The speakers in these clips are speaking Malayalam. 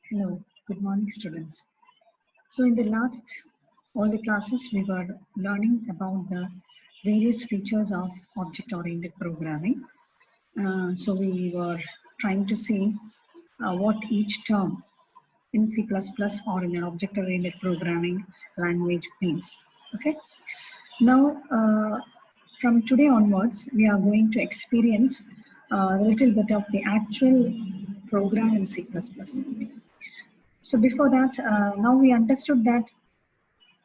Hello, good morning, students. So, in the last all the classes, we were learning about the various features of object-oriented programming. So, we were trying to see what each term in C++ or in an object-oriented programming language means. Okay. Now, from today onwards, we are going to experience a little bit of the actual program in C++. So before that, now we understood that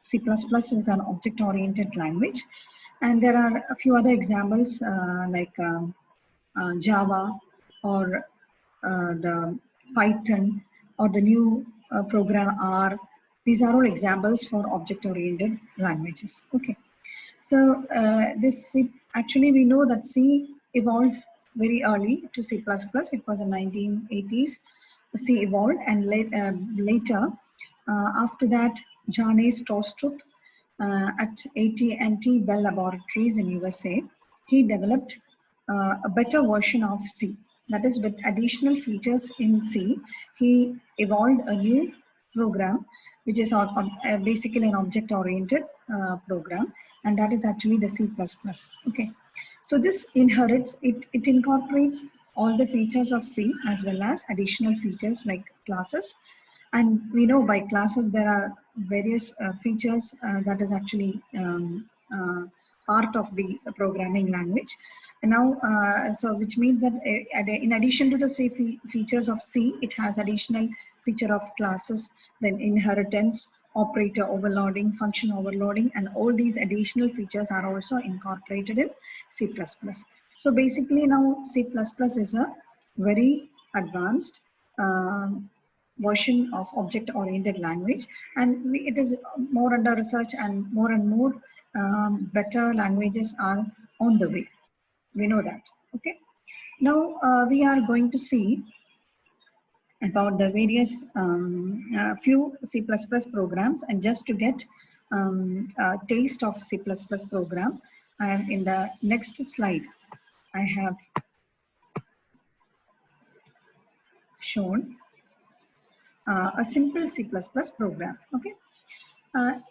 C++ is an object-oriented language, and there are a few other examples like Java or the Python or the new program R. These are all examples for object-oriented languages. Okay, so actually we know that C evolved very early to C++. It was in 1980s. C evolved, and later, after that, Janes Tostrup at AT&T Bell Laboratories in USA, he developed a better version of C. That is, with additional features in C, he evolved a new program, which is basically an object-oriented program, and that is actually the C++. Okay, so this inherits, it incorporates all the features of C as well as additional features like classes. And we know by classes there are various features that is actually part of the programming language. And now, so which means that in addition to the C features of C, it has additional feature of classes, then inheritance, operator overloading, function overloading, and all these additional features are also incorporated in C++. So basically now C++ is a very advanced version of object-oriented language, and it is more under research, and more better languages are on the way. We know that. Okay. Now we are going to see about the various few C++ programs, and just to get a taste of C++ program, I am in the next slide. I have shown a simple C++ program. Okay.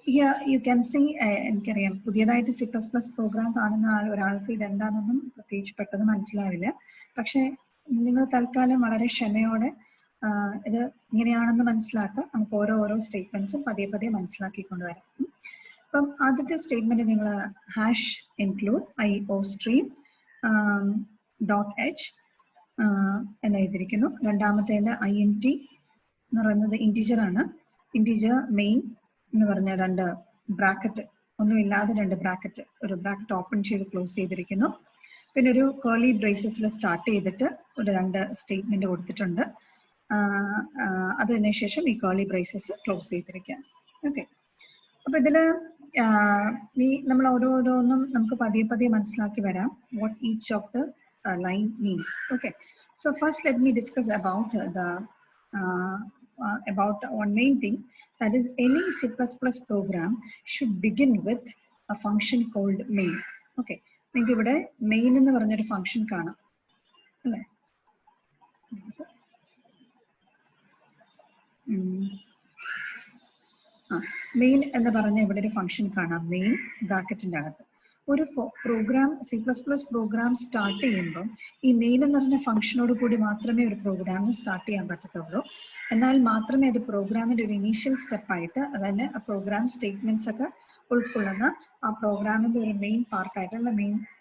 Here you can see എനിക്കറിയാം പുതിയതായിട്ട് C++ പ്രോഗ്രാം കാണുന്ന ഒരാൾക്ക് ഇതെന്താണെന്നും പ്രത്യേകിച്ച് പെട്ടെന്ന് മനസ്സിലാവില്ല. പക്ഷേ നിങ്ങൾ തൽക്കാലം വളരെ ക്ഷമയോടെ ഇത് ഇങ്ങനെയാണെന്ന് മനസ്സിലാക്കുക. നമുക്ക് ഓരോ സ്റ്റേറ്റ്മെന്റ്സും പതിയെ പതിയെ മനസ്സിലാക്കിക്കൊണ്ടുവരാം. അപ്പം ആദ്യത്തെ സ്റ്റേറ്റ്മെന്റ് നിങ്ങൾ ഹാഷ് ഇൻക്ലൂഡ് IOStream .h എന്ന് എഴുതിയിരിക്കുന്നു. രണ്ടാമത്തേല് INT എന്ന് പറയുന്നത് ഇന്റിജർ ആണ്. ഇന്റിജർ മെയിൻ എന്ന് പറഞ്ഞ രണ്ട് ബ്രാക്കറ്റ്, ഒന്നുമില്ലാതെ രണ്ട് ബ്രാക്കറ്റ്, ഒരു ബ്രാക്കറ്റ് ഓപ്പൺ ചെയ്ത് ക്ലോസ് ചെയ്തിരിക്കുന്നു. പിന്നെ ഒരു കേർലി ബ്രേസസിൽ സ്റ്റാർട്ട് ചെയ്തിട്ട് ഒരു രണ്ട് സ്റ്റേറ്റ്മെന്റ് കൊടുത്തിട്ടുണ്ട്. അതിന് ശേഷം ഈ കേർലി ബ്രേസസ് ക്ലോസ് ചെയ്തിരിക്കുകയാണ്. ഓക്കെ, അപ്പൊ ഇതില് നമ്മൾ ഓരോന്നും നമുക്ക് പതിയെ പതിയെ മനസ്സിലാക്കി വരാം. What each of the line means. Okay, so first let me discuss about about one main thing, that is any C++ program should begin with a function called main. Okay, നിങ്ങൾക്ക് ഇവിടെ main എന്ന് പറഞ്ഞൊരു ഫംഗ്ഷൻ കാണാം അല്ലേ? മെയിൻ എന്ന് പറഞ്ഞ ഇവിടെ ഒരു ഫംഗ്ഷൻ കാണാം, മെയിൻ ബ്രാക്കറ്റിന്റെ അകത്ത്. ഒരു പ്രോഗ്രാം C++ പ്രോഗ്രാം സ്റ്റാർട്ട് ചെയ്യുമ്പോൾ ഈ മെയിൻ എന്ന് പറഞ്ഞ ഫംഗ്ഷനോട് കൂടി മാത്രമേ ഒരു പ്രോഗ്രാമിന് സ്റ്റാർട്ട് ചെയ്യാൻ പറ്റത്തുള്ളൂ. എന്നാൽ മാത്രമേ അത് പ്രോഗ്രാമിന്റെ ഒരു ഇനീഷ്യൽ സ്റ്റെപ്പായിട്ട്, അതായത് ആ പ്രോഗ്രാം സ്റ്റേറ്റ്മെന്റ്സ് ഒക്കെ ഉൾക്കൊള്ളുന്ന ആ പ്രോഗ്രാമിന്റെ ഒരു മെയിൻ പാർട്ടായിട്ടുള്ള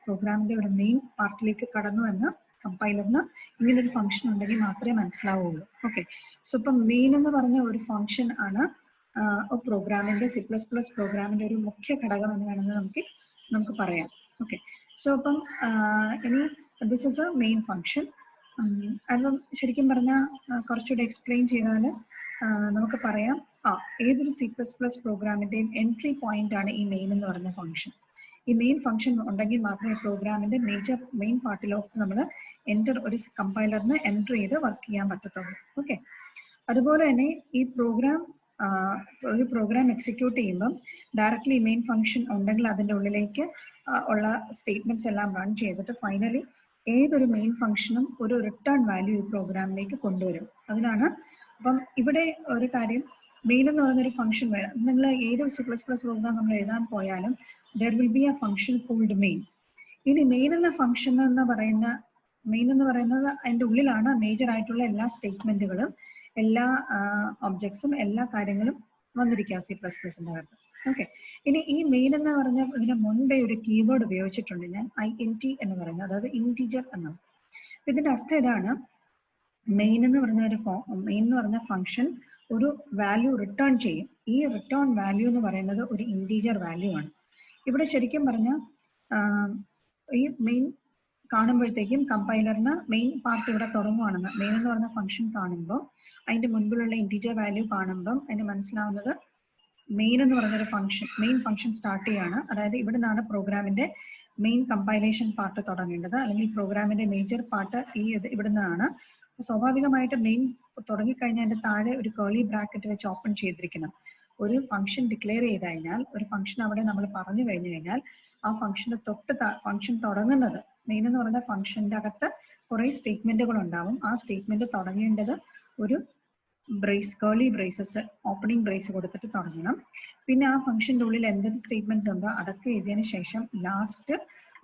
പ്രോഗ്രാമിന്റെ ഒരു മെയിൻ പാർട്ടിലേക്ക് കടന്നു എന്ന് കമ്പൈലറിന് ഇങ്ങനൊരു ഫംഗ്ഷൻ ഉണ്ടെങ്കിൽ മാത്രമേ മനസ്സിലാവുള്ളൂ. ഓക്കെ, സോ ഇപ്പം മെയിൻ എന്ന് പറഞ്ഞ ഒരു ഫംഗ്ഷൻ ആണ് പ്രോഗ്രാമിന്റെ C++ പ്രോഗ്രാമിന്റെ ഒരു മുഖ്യ ഘടകം എന്ന് വേണമെന്ന് നമുക്ക് പറയാം. ഓക്കെ, സോ അപ്പം ഇനി this is A main function. അപ്പം ശരിക്കും പറഞ്ഞാൽ കുറച്ചുകൂടെ എക്സ്പ്ലെയിൻ ചെയ്താൽ നമുക്ക് പറയാം, ഏതൊരു C++ പ്രോഗ്രാമിന്റെയും എൻട്രി പോയിന്റ് ആണ് ഈ മെയിൻ എന്ന് പറഞ്ഞ ഫംഗ്ഷൻ. ഈ മെയിൻ ഫംഗ്ഷൻ ഉണ്ടെങ്കിൽ മാത്രമേ പ്രോഗ്രാമിന്റെ മെയിൻ പാർട്ടിലോട്ട് നമ്മൾ ഒരു കമ്പൈലറിന് എൻറ്റർ ചെയ്ത് വർക്ക് ചെയ്യാൻ പറ്റത്തുള്ളൂ. ഓക്കെ, അതുപോലെ തന്നെ ഈ ഒരു പ്രോഗ്രാം എക്സിക്യൂട്ട് ചെയ്യുമ്പം ഡയറക്ട്ലി മെയിൻ ഫംഗ്ഷൻ ഉണ്ടെങ്കിൽ അതിൻ്റെ ഉള്ളിലേക്ക് ഉള്ള സ്റ്റേറ്റ്മെന്റ്സ് എല്ലാം റൺ ചെയ്തിട്ട് ഫൈനലി ഏതൊരു മെയിൻ ഫംഗ്ഷനും ഒരു റിട്ടേൺ വാല്യൂ ഈ പ്രോഗ്രാമിലേക്ക് കൊണ്ടുവരും. അതിനാണ് അപ്പം ഇവിടെ ഒരു കാര്യം, മെയിൻ എന്ന് പറയുന്നൊരു ഫംഗ്ഷൻ വേണം. നിങ്ങൾ ഏത് C++ പ്രോഗ്രാം നമ്മൾ എഴുതാൻ പോയാലും there will be a function called main. ഇനി മെയിൻ എന്ന ഫംഗ്ഷൻ എന്ന് പറയുന്നത് അതിൻ്റെ ഉള്ളിലാണ് മേജർ ആയിട്ടുള്ള എല്ലാ സ്റ്റേറ്റ്മെന്റുകളും, എല്ലാ ഒബ്ജക്ട്സും, എല്ലാ കാര്യങ്ങളും വന്നിരിക്കുക C++ന്റെ അകത്ത്. ഓക്കെ, ഇനി ഈ മെയിൻ എന്ന് പറഞ്ഞ ഇതിന് മുൻപേ ഒരു കീവേഡ് ഉപയോഗിച്ചിട്ടുണ്ട് ഞാൻ, INT എന്ന് പറയുന്നത്, അതായത് ഇന്റിജർ എന്നാണ്. ഇതിന്റെ അർത്ഥം ഇതാണ്, മെയിൻ എന്ന് പറഞ്ഞ ഫംഗ്ഷൻ ഒരു വാല്യൂ റിട്ടേൺ ചെയ്യും. ഈ റിട്ടേൺ വാല്യൂ എന്ന് പറയുന്നത് ഒരു ഇന്റീജർ വാല്യൂ ആണ്. ഇവിടെ ശരിക്കും പറഞ്ഞാൽ ഈ മെയിൻ കാണുമ്പോഴത്തേക്കും കമ്പൈലറിന് മെയിൻ പാർട്ട് ഇവിടെ തുടങ്ങുവാണെന്ന്, മെയിൻ എന്ന് പറഞ്ഞ ഫംഗ്ഷൻ കാണുമ്പോൾ അതിന്റെ മുൻപിലുള്ള ഇന്റീജർ വാല്യൂ കാണുമ്പം അതിന് മനസ്സിലാവുന്നത് മെയിൻ എന്ന് പറഞ്ഞൊരു മെയിൻ ഫംഗ്ഷൻ സ്റ്റാർട്ട് ചെയ്യാണ്. അതായത് ഇവിടെ നിന്നാണ് പ്രോഗ്രാമിന്റെ മെയിൻ കമ്പൈലേഷൻ പാർട്ട് തുടങ്ങേണ്ടത്, അല്ലെങ്കിൽ പ്രോഗ്രാമിന്റെ മേജർ പാർട്ട് ഇവിടെ നിന്നാണ്. സ്വാഭാവികമായിട്ട് മെയിൻ തുടങ്ങിക്കഴിഞ്ഞാൽ അതിന്റെ താഴെ ഒരു കേർലി ബ്രാക്കറ്റ് വെച്ച് ഓപ്പൺ ചെയ്തിരിക്കണം. ഒരു ഫംഗ്ഷൻ ഡിക്ലെയർ ചെയ്ത് കഴിഞ്ഞാൽ, ഒരു ഫംഗ്ഷൻ അവിടെ നമ്മൾ പറഞ്ഞു കഴിഞ്ഞു കഴിഞ്ഞാൽ, ആ ഫംഗ്ഷന്റെ ഫംഗ്ഷൻ തുടങ്ങുന്നത്, മെയിൻ എന്ന് പറയുന്ന ഫംഗ്ഷന്റെ അകത്ത് കുറെ സ്റ്റേറ്റ്മെന്റുകൾ ഉണ്ടാവും. ആ സ്റ്റേറ്റ്മെന്റ് തുടങ്ങേണ്ടത് ഒരു കേർലി ബ്രേസസ്, ഓപ്പണിംഗ് ബ്രേസ് കൊടുത്തിട്ട് തുടങ്ങണം. പിന്നെ ആ ഫംഗ്ഷന്റെ ഉള്ളിൽ എന്തൊക്കെ സ്റ്റേറ്റ്മെന്റ്സ് ഉണ്ടോ അതൊക്കെ എഴുതിയതിനു ശേഷം ലാസ്റ്റ്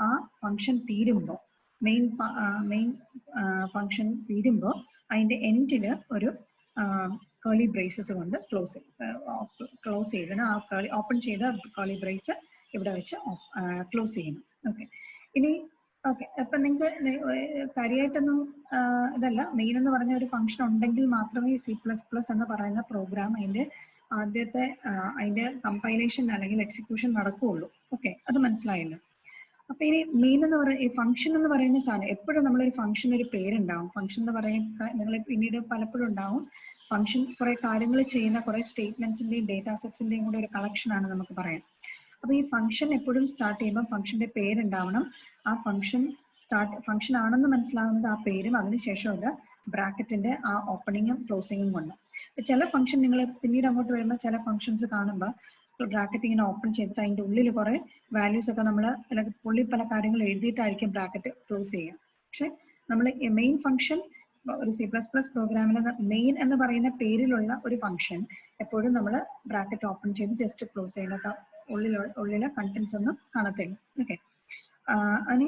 ആ ഫംഗ്ഷൻ തീരുമ്പോൾ, മെയിൻ ഫംഗ്ഷൻ തീരുമ്പോൾ അതിന്റെ എൻഡിൽ ഒരു കേർലി ബ്രേസസ് കൊണ്ട് ക്ലോസ് ചെയ്യണം. ആ ഓപ്പൺ ചെയ്ത കേർലി ബ്രേസ് ഇവിടെ വെച്ച് ക്ലോസ് ചെയ്യണം. ഓക്കെ, ഇനി ഓക്കെ, അപ്പൊ നിങ്ങൾക്ക് കാര്യമായിട്ടൊന്നും ഇതല്ല, മെയിൻ എന്ന് പറഞ്ഞ ഒരു ഫംഗ്ഷൻ ഉണ്ടെങ്കിൽ മാത്രമേ C++ എന്ന് പറയുന്ന പ്രോഗ്രാം അതിന്റെ കമ്പൈലേഷൻ അല്ലെങ്കിൽ എക്സിക്യൂഷൻ നടക്കുകയുള്ളൂ. ഓക്കെ, അത് മനസ്സിലായല്ലോ. അപ്പൊ ഇനി മെയിൻ എന്ന് പറയുന്ന ഈ ഫംഗ്ഷൻ എന്ന് പറയുന്ന സാധനം, എപ്പോഴും നമ്മളൊരു ഫംഗ്ഷൻ ഒരു പേരുണ്ടാവും. ഫംഗ്ഷൻ എന്ന് പറയുന്ന നിങ്ങൾ പിന്നീട് പലപ്പോഴും ഉണ്ടാവും. ഫംഗ്ഷൻ കുറെ കാര്യങ്ങൾ ചെയ്യുന്ന കുറെ സ്റ്റേറ്റ്മെന്റ്സിന്റെയും ഡേറ്റാ സെറ്റ്സിന്റെയും കൂടെ ഒരു കളക്ഷൻ ആണ് നമുക്ക് പറയാം. അപ്പൊ ഈ ഫംഗ്ഷൻ എപ്പോഴും സ്റ്റാർട്ട് ചെയ്യുമ്പോൾ ഫംഗ്ഷന്റെ പേരുണ്ടാവണം. ആ ഫംഗ്ഷൻ ആണെന്ന് മനസ്സിലാവുന്നത് ആ പേരും അതിനുശേഷമുള്ള ബ്രാക്കറ്റിന്റെ ആ ഓപ്പണിങ്ങും ക്ലോസിങ്ങും കൊണ്ട്. ചില ഫംഗ്ഷൻ നിങ്ങൾ പിന്നീട് അങ്ങോട്ട് വരുമ്പോൾ ചില ഫംഗ്ഷൻസ് കാണുമ്പോൾ ബ്രാക്കറ്റ് ഇങ്ങനെ ഓപ്പൺ ചെയ്തിട്ട് അതിന്റെ ഉള്ളിൽ കുറെ വാല്യൂസ് ഒക്കെ നമ്മൾ പുള്ളി പല കാര്യങ്ങൾ എഴുതിയിട്ടായിരിക്കും ബ്രാക്കറ്റ് ക്ലോസ് ചെയ്യുക. പക്ഷെ നമ്മൾ മെയിൻ ഫംഗ്ഷൻ, ഒരു C++ പ്രോഗ്രാമിന് മെയിൻ എന്ന് പറയുന്ന പേരിലുള്ള ഒരു ഫംഗ്ഷൻ എപ്പോഴും നമ്മൾ ബ്രാക്കറ്റ് ഓപ്പൺ ചെയ്ത് ജസ്റ്റ് ക്ലോസ് ചെയ്യുന്നത്, ഉള്ളിലെ കണ്ടന്റ്സ് ഒന്നും കാണത്തില്ല. ഓക്കെ, അതിന്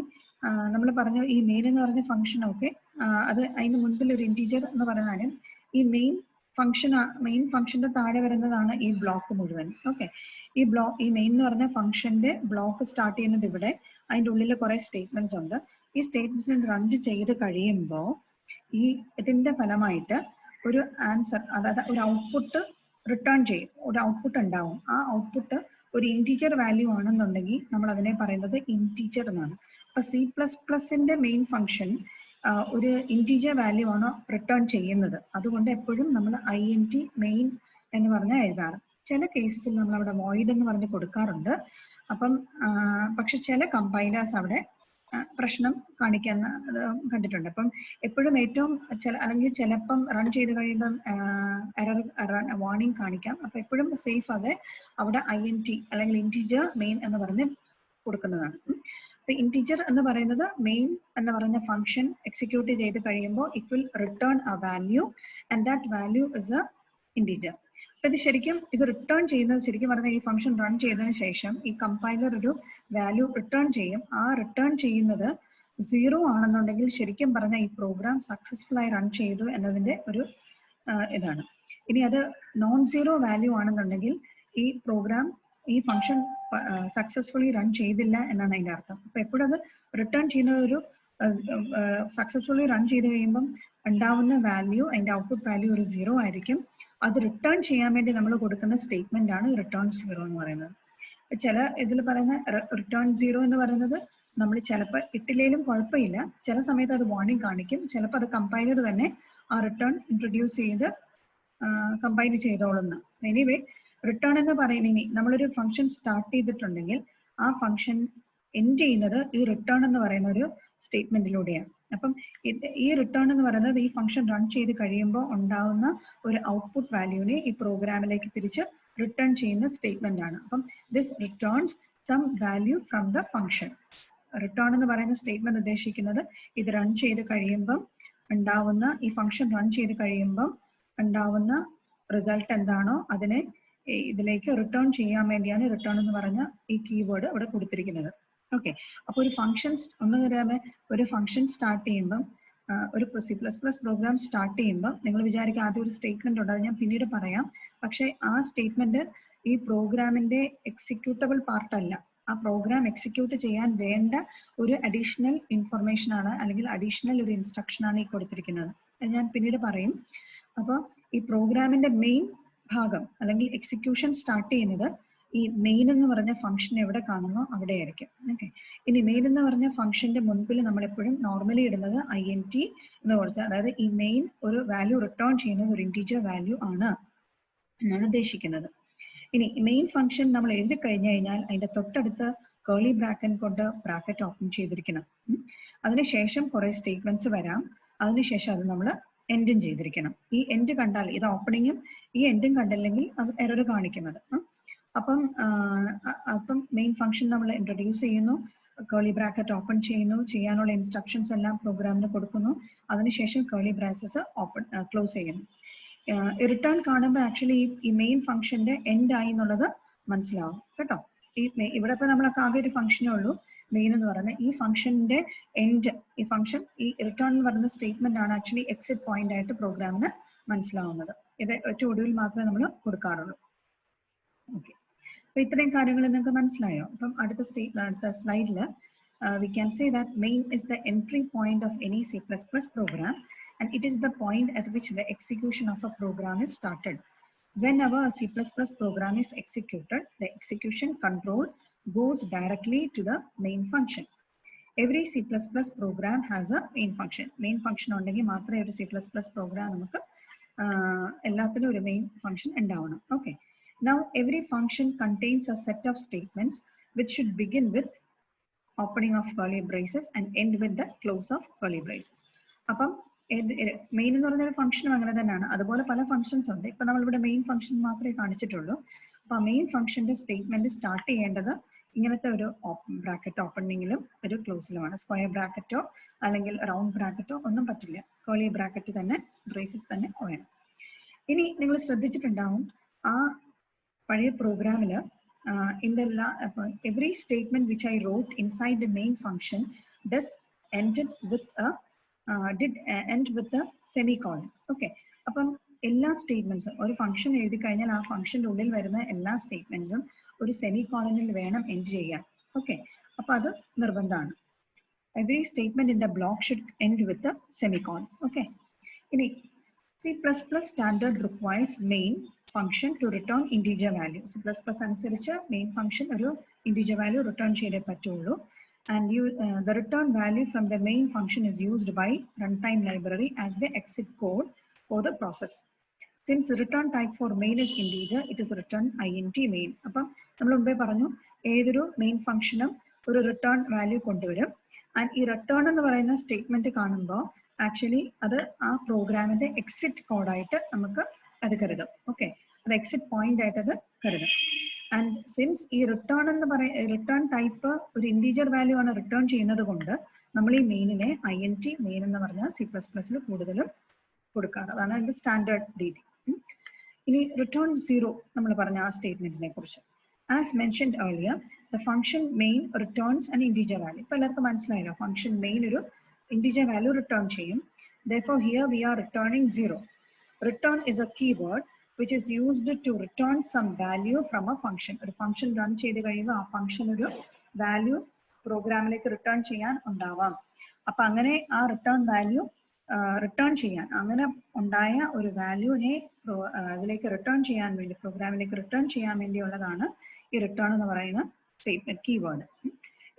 നമ്മൾ പറഞ്ഞു ഈ മെയിൻ എന്ന് പറഞ്ഞ ഫംഗ്ഷൻ. ഓക്കെ, അത് അതിന് മുൻപിൽ ഒരു ഇന്റീജർ എന്ന് പറഞ്ഞാലും ഈ മെയിൻ ഫംഗ്ഷന്റെ താഴെ വരുന്നതാണ് ഈ ബ്ലോക്ക് മുഴുവൻ. ഓക്കെ, ഈ മെയിൻ എന്ന് പറഞ്ഞ ഫംഗ്ഷന്റെ ബ്ലോക്ക് സ്റ്റാർട്ട് ചെയ്യുന്നത് ഇവിടെ, അതിന്റെ ഉള്ളിൽ കുറെ സ്റ്റേറ്റ്മെന്റ്സ് ഉണ്ട്. ഈ സ്റ്റേറ്റ്മെന്റ്സ് റൺ ചെയ്ത് കഴിയുമ്പോൾ ഇതിന്റെ ഫലമായിട്ട് ഒരു ആൻസർ, അതായത് ഒരു ഔട്ട്പുട്ട് റിട്ടേൺ ചെയ്യും. ഒരു ഔട്ട്പുട്ട് ഉണ്ടാവും. ആ ഔട്ട്പുട്ട് ഒരു ഇന്റീജർ വാല്യൂ ആണെന്നുണ്ടെങ്കിൽ നമ്മൾ അതിനെ പറയുന്നത് ഇന്റീജർ എന്നാണ്. അപ്പൊ C++ന്റെ മെയിൻ ഫംഗ്ഷൻ ഒരു ഇന്റീജർ വാല്യൂ ആണ് റിട്ടേൺ ചെയ്യുന്നത്. അതുകൊണ്ട് എപ്പോഴും നമ്മൾ INT മെയിൻ എന്ന് പറഞ്ഞാൽ എഴുതാറ്. ചില കേസസിൽ നമ്മൾ അവിടെ വോയിഡ് എന്ന് പറഞ്ഞ് കൊടുക്കാറുണ്ട്. അപ്പം പക്ഷെ ചില കമ്പൈലേഴ്സ് അവിടെ പ്രശ്നം കാണിക്കാൻ കണ്ടിട്ടുണ്ട്. അപ്പം എപ്പോഴും അല്ലെങ്കിൽ ചിലപ്പം റൺ ചെയ്ത് കഴിയുമ്പം എറർ വാർണിംഗ് കാണിക്കാം. അപ്പൊ എപ്പോഴും സേഫ് അത് അവിടെ INT അല്ലെങ്കിൽ ഇന്റീജർ മെയിൻ എന്ന് പറഞ്ഞ് കൊടുക്കുന്നതാണ്. അപ്പൊ ഇന്റീജർ എന്ന് പറയുന്നത് മെയിൻ എന്ന് പറയുന്ന ഫംഗ്ഷൻ എക്സിക്യൂട്ട് ചെയ്ത് കഴിയുമ്പോൾ it will return A value and that value is A integer. അപ്പൊ ഇത് റിട്ടേൺ ചെയ്യുന്നത് ശരിക്കും പറഞ്ഞാൽ ഈ ഫംഗ്ഷൻ റൺ ചെയ്തതിനു ശേഷം ഈ കമ്പൈലർ ഒരു വാല്യൂ റിട്ടേൺ ചെയ്യും. ആ റിട്ടേൺ ചെയ്യുന്നത് 0 ആണെന്നുണ്ടെങ്കിൽ ശരിക്കും പറഞ്ഞാൽ ഈ പ്രോഗ്രാം സക്സസ്ഫുൾ ആയി റൺ ചെയ്തു എന്നതിന്റെ ഒരു ഇതാണ്. ഇനി അത് non-zero വാല്യൂ ആണെന്നുണ്ടെങ്കിൽ ഈ ഫംഗ്ഷൻ സക്സസ്ഫുള്ളി റൺ ചെയ്തില്ല എന്നാണ് അതിന്റെ അർത്ഥം. അപ്പൊ എപ്പോഴും അത് റിട്ടേൺ ചെയ്യുന്ന ഒരു സക്സസ്ഫുള്ളി റൺ ചെയ്ത് കഴിയുമ്പം ഉണ്ടാവുന്ന വാല്യൂ, അതിന്റെ ഔട്ട്പുട്ട് വാല്യൂ ഒരു 0 ആയിരിക്കും. അത് റിട്ടേൺ ചെയ്യാൻ വേണ്ടി നമ്മൾ കൊടുക്കുന്ന സ്റ്റേറ്റ്മെന്റ് ആണ് റിട്ടേൺ 0 എന്ന് പറയുന്നത്. ചില ഇതിൽ പറയുന്ന റിട്ടേൺ 0 എന്ന് പറയുന്നത് നമ്മൾ ചിലപ്പോൾ ഇട്ടില്ലേലും കുഴപ്പമില്ല, ചില സമയത്ത് അത് വാർണിംഗ് കാണിക്കും. ചിലപ്പോൾ അത് കമ്പൈലർ തന്നെ ആ റിട്ടേൺ ഇൻട്രൊഡ്യൂസ് ചെയ്ത് കമ്പൈൽ ചെയ്തോളുന്ന. എനിവേ, റിട്ടേൺ എന്ന് പറയുന്നത്, ഇനി നമ്മളൊരു ഫംഗ്ഷൻ സ്റ്റാർട്ട് ചെയ്തിട്ടുണ്ടെങ്കിൽ ആ ഫംഗ്ഷൻ എൻഡ് ചെയ്യുന്നത് ഈ റിട്ടേൺ എന്ന് പറയുന്ന ഒരു സ്റ്റേറ്റ്മെന്റിലൂടെയാണ്. അപ്പം ഈ റിട്ടേൺ എന്ന് പറയുന്നത് ഈ ഫംഗ്ഷൻ റൺ ചെയ്ത് കഴിയുമ്പോൾ ഉണ്ടാവുന്ന ഒരു ഔട്ട്പുട്ട് വാല്യൂവിനെ ഈ പ്രോഗ്രാമിലേക്ക് തിരിച്ച് റിട്ടേൺ ചെയ്യുന്ന സ്റ്റേറ്റ്മെന്റ് ആണ്. അപ്പം this returns some value from the function. Return എന്ന് പറയുന്ന സ്റ്റേറ്റ്മെന്റ് ഉദ്ദേശിക്കുന്നത് ഇത് റൺ ചെയ്ത് കഴിയുമ്പം ഉണ്ടാവുന്ന, ഈ ഫംഗ്ഷൻ റൺ ചെയ്ത് കഴിയുമ്പം ഉണ്ടാവുന്ന റിസൾട്ട് എന്താണോ അതിനെ ഇതിലേക്ക് റിട്ടേൺ ചെയ്യാൻ വേണ്ടിയാണ് റിട്ടേൺ എന്ന് പറഞ്ഞ ഈ കീവേഡ് ഇവിടെ കൊടുത്തിരിക്കുന്നത്. ഓക്കെ, അപ്പോൾ ഒരു ഫംഗ്ഷൻ ഒന്ന് പറയാമേ, ഒരു ഫംഗ്ഷൻ സ്റ്റാർട്ട് ചെയ്യുമ്പം ഒരു C++ പ്രോഗ്രാം സ്റ്റാർട്ട് ചെയ്യുമ്പോൾ നിങ്ങൾ വിചാരിക്കുക ആദ്യം ഒരു സ്റ്റേറ്റ്മെന്റ് ഉണ്ട്, അത് ഞാൻ പിന്നീട് പറയാം. പക്ഷേ ആ സ്റ്റേറ്റ്മെന്റ് ഈ പ്രോഗ്രാമിന്റെ എക്സിക്യൂട്ടബിൾ പാർട്ടല്ല. ആ പ്രോഗ്രാം എക്സിക്യൂട്ട് ചെയ്യാൻ വേണ്ട ഒരു അഡീഷണൽ ഇൻഫർമേഷൻ ആണ്, അല്ലെങ്കിൽ അഡീഷണൽ ഒരു ഇൻസ്ട്രക്ഷൻ ആണ് ഈ കൊടുത്തിരിക്കുന്നത്. അത് ഞാൻ പിന്നീട് പറയും. അപ്പോൾ ഈ പ്രോഗ്രാമിന്റെ മെയിൻ ഭാഗം അല്ലെങ്കിൽ എക്സിക്യൂഷൻ സ്റ്റാർട്ട് ചെയ്യുന്നത് ഈ മെയിൻ എന്ന് പറഞ്ഞ ഫംഗ്ഷൻ എവിടെ കാണുന്നോ അവിടെ ആയിരിക്കും. ഓക്കെ, ഇനി മെയിൻ എന്ന് പറഞ്ഞ ഫംഗ്ഷന്റെ മുൻപിൽ നമ്മൾ എപ്പോഴും നോർമലി ഇടുന്നത് INT എന്ന് കൊടുത്ത്, അതായത് ഈ മെയിൻ ഒരു വാല്യൂ റിട്ടേൺ ചെയ്യുന്നത് ഒരു ഇന്റീജർ വാല്യൂ ആണ് എന്നാണ് ഉദ്ദേശിക്കുന്നത്. ഇനി മെയിൻ ഫംഗ്ഷൻ നമ്മൾ എഴുതി കഴിഞ്ഞു കഴിഞ്ഞാൽ അതിന്റെ തൊട്ടടുത്ത് കേർലി ബ്രാക്കറ്റ് കൊണ്ട് ബ്രാക്കറ്റ് ഓപ്പൺ ചെയ്തിരിക്കണം. അതിനുശേഷം കുറെ സ്റ്റേറ്റ്മെന്റ്സ് വരാം. അതിനുശേഷം അത് നമ്മൾ എൻഡും ചെയ്തിരിക്കണം. ഈ എൻഡ് കണ്ടാൽ ഇത് ഓപ്പണിങ്ങും ഈ എൻഡും കണ്ടില്ലെങ്കിൽ അത് എറർ കാണിക്കുന്നത്. അപ്പം മെയിൻ ഫംഗ്ഷൻ നമ്മൾ ഇൻട്രൊഡ്യൂസ് ചെയ്യുന്നു, കേർലി ബ്രാക്കറ്റ് ഓപ്പൺ ചെയ്യുന്നു, ചെയ്യാനുള്ള ഇൻസ്ട്രക്ഷൻസ് എല്ലാം പ്രോഗ്രാമിന് കൊടുക്കുന്നു. അതിനുശേഷം കേർലി ബ്രാക്കറ്റ്സ് ഓപ്പൺ ക്ലോസ് ചെയ്യുന്നു. റിട്ടേൺ കാണുമ്പോൾ ആക്ച്വലി ഈ മെയിൻ ഫംഗ്ഷന്റെ എൻഡ് ആയി എന്നുള്ളത് മനസ്സിലാവും കേട്ടോ. ഇവിടെ ഇപ്പൊ നമ്മളൊക്കെ ആകെ ഒരു ഫംഗ്ഷനേ ഉള്ളൂ മെയിൻ എന്ന് പറയുന്നത്. ഈ ഫംഗ്ഷന്റെ എൻഡ്, ഈ ഫംഗ്ഷൻ ഈ റിട്ടേൺ എന്ന് പറയുന്ന സ്റ്റേറ്റ്മെന്റ് ആണ് ആക്ച്വലി എക്സിറ്റ് പോയിന്റ് ആയിട്ട് പ്രോഗ്രാമിന് മനസ്സിലാവുന്നത്. ഇത് ഏറ്റവും ഒടുവിൽ മാത്രമേ നമ്മൾ കൊടുക്കാറുള്ളൂ. ഓക്കെ, അപ്പൊ ഇത്രയും കാര്യങ്ങൾ നിങ്ങൾക്ക് മനസ്സിലായോ? അപ്പം അടുത്ത സ്ലൈഡിൽ we can say that main is the entry point of any C++ program, and it is the point at which the execution of a program is started. Whenever a C++ program is executed, the execution control goes directly to the main function. Every C++ program has a main function. Main function ഉണ്ടെങ്കിൽ മാത്രമേ ഒരു C++ program നമുക്ക് എല്ലാത്തിനും ഒരു main function ഉണ്ടാവണം. Okay. Now every function contains a set of statements which should begin with opening of curly braces and end with the close of curly braces. അപ്പം മെയിൻ എന്ന് പറഞ്ഞ ഒരു ഫംഗ്ഷനും അങ്ങനെ തന്നെയാണ്. അതുപോലെ പല ഫംഗ്ഷൻസ് ഉണ്ട്. ഇപ്പൊ നമ്മളിവിടെ മെയിൻ ഫംഗ്ഷൻ മാത്രമേ കാണിച്ചിട്ടുള്ളൂ. അപ്പൊ മെയിൻ ഫംഗ്ഷന്റെ സ്റ്റേറ്റ്മെന്റ് സ്റ്റാർട്ട് ചെയ്യേണ്ടത് ഇങ്ങനത്തെ ഒരു ബ്രാക്കറ്റ് ഓപ്പണിങ്ങിലും ഒരു ക്ലോസിലുമാണ്. സ്ക്വയർ ബ്രാക്കറ്റോ അല്ലെങ്കിൽ റൗണ്ട് ബ്രാക്കറ്റോ ഒന്നും പറ്റില്ല. കേർലി ബ്രാക്കറ്റ് തന്നെ, ബ്രേസസ് തന്നെ വേണം. ഇനി നിങ്ങൾ ശ്രദ്ധിച്ചിട്ടുണ്ടാവും ആ പഴയ പ്രോഗ്രാമില് every statement which I wrote inside the main function did end with a semicolon. Okay, അപ്പം എല്ലാ സ്റ്റേറ്റ്മെന്റ്സും ഒരു ഫംഗ്ഷൻ എഴുതി കഴിഞ്ഞാൽ ആ ഫംഗ്ഷന്റെ ഉള്ളിൽ വരുന്ന എല്ലാ സ്റ്റേറ്റ്മെന്റ്സും ഒരു സെമികോളനിൽ വേണം എൻഡ് ചെയ്യാൻ. ഓക്കെ, അപ്പൊ അത് നിർബന്ധമാണ്. Every statement in the block should end with a semicolon. Okay, ഇനി C++ standard requires main function to return integer value. C++ അനുസരിച്ച് main function ഒരു integer value return ചെയ്തേ പറ്റുള്ളൂ. And the return value from the main function is used by runtime library as the exit code for the process. Since the return type for main is integer, it is return int main. അപ്പം നമ്മൾ മുമ്പേ പറഞ്ഞു ഏതൊരു മെയിൻ ഫംഗ്ഷനും ഒരു റിട്ടേൺ വാല്യൂ കൊണ്ടുവരും. ആൻഡ് ഈ റിട്ടേൺ എന്ന് പറയുന്ന സ്റ്റേറ്റ്മെന്റ് കാണുമ്പോൾ ആക്ച്വലി അത് ആ പ്രോഗ്രാമിന്റെ എക്സിറ്റ് കോഡായിട്ട് നമുക്ക് അത് കരുതും. ഓക്കെ, അത് എക്സിറ്റ് പോയിന്റ് ആയിട്ട് അത് കരുതും. ആൻഡ് സിൻസ് ഈ റിട്ടേൺ എന്ന് റിട്ടേൺ ടൈപ്പ് ഒരു ഇന്റീജർ വാല്യൂ ആണ് റിട്ടേൺ ചെയ്യുന്നത് കൊണ്ട് നമ്മൾ ഈ മെയിനിനെ INT മെയിൻ എന്ന് പറഞ്ഞാൽ C++ൽ കൂടുതലും കൊടുക്കാറ്. അതാണ് അതിന്റെ സ്റ്റാൻഡേർഡ് രീതി. ഇനി റിട്ടേൺ 0 നമ്മൾ പറഞ്ഞ ആ സ്റ്റേറ്റ്മെന്റിനെ കുറിച്ച്. As mentioned earlier, the function main returns an integer value. ഇപ്പൊ എല്ലാവർക്കും മനസ്സിലായല്ലോ, ഫംഗ്ഷൻ മെയിൻ ഒരു integer value return ചെയ്യും. Therefore here we are returning 0. Return is a keyword which is used to return some value from a function. ഒരു ഫംഗ്ഷൻ റൺ ചെയ്ത് കഴിയുമ്പോൾ ആ ഫംഗ്ഷൻ ഒരു വാല്യൂ പ്രോഗ്രാമിലേക്ക് റിട്ടേൺ ചെയ്യാൻ ഉണ്ടാവാം. അപ്പൊ അങ്ങനെ ആ റിട്ടേൺ വാല്യൂ റിട്ടേൺ ചെയ്യാൻ, അങ്ങനെ ഉണ്ടായ ഒരു വാല്യൂവിനെ അതിലേക്ക് റിട്ടേൺ ചെയ്യാൻ വേണ്ടി, പ്രോഗ്രാമിലേക്ക് റിട്ടേൺ ചെയ്യാൻ വേണ്ടിയുള്ളതാണ് ഈ റിട്ടേൺ എന്ന് പറയുന്ന statement keyword.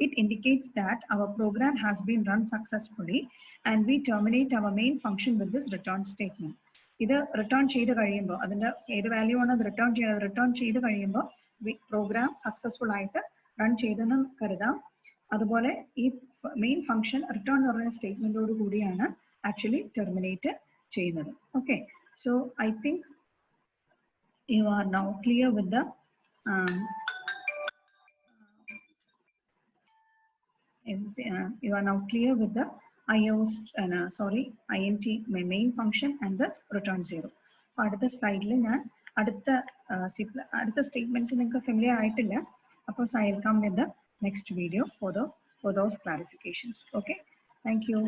It indicates that our program has been run successfully and we terminate our main function with this return statement. ഇത് റിട്ടേൺ ചെയ്ത് കഴിയുമ്പോൾ അതിന്റെ ഏത് വാല്യൂ ആണ് അത് റിട്ടേൺ ചെയ്യുന്നത്, റിട്ടേൺ ചെയ്ത് കഴിയുമ്പോൾ പ്രോഗ്രാം സക്സസ്ഫുൾ ആയിട്ട് റൺ ചെയ്തെന്ന് കരുതാം. അതുപോലെ ഈ മെയിൻ ഫംഗ്ഷൻ റിട്ടേൺ എന്ന് പറയുന്ന സ്റ്റേറ്റ്മെന്റോട് കൂടിയാണ് ആക്ച്വലി ടെർമിനേറ്റ് ചെയ്യുന്നത്. Okay, so I think you are now clear with the you are now clear with the INT main function and the return 0. അടുത്ത സ്ലൈഡിൽ ഞാൻ അടുത്ത സ്റ്റേറ്റ്മെന്റ്സ് നിങ്ങൾക്ക് ഫെമിലിയർ ആയിട്ടില്ല. അപ്പോൾ I will come with the next video for those clarifications. Okay, thank you.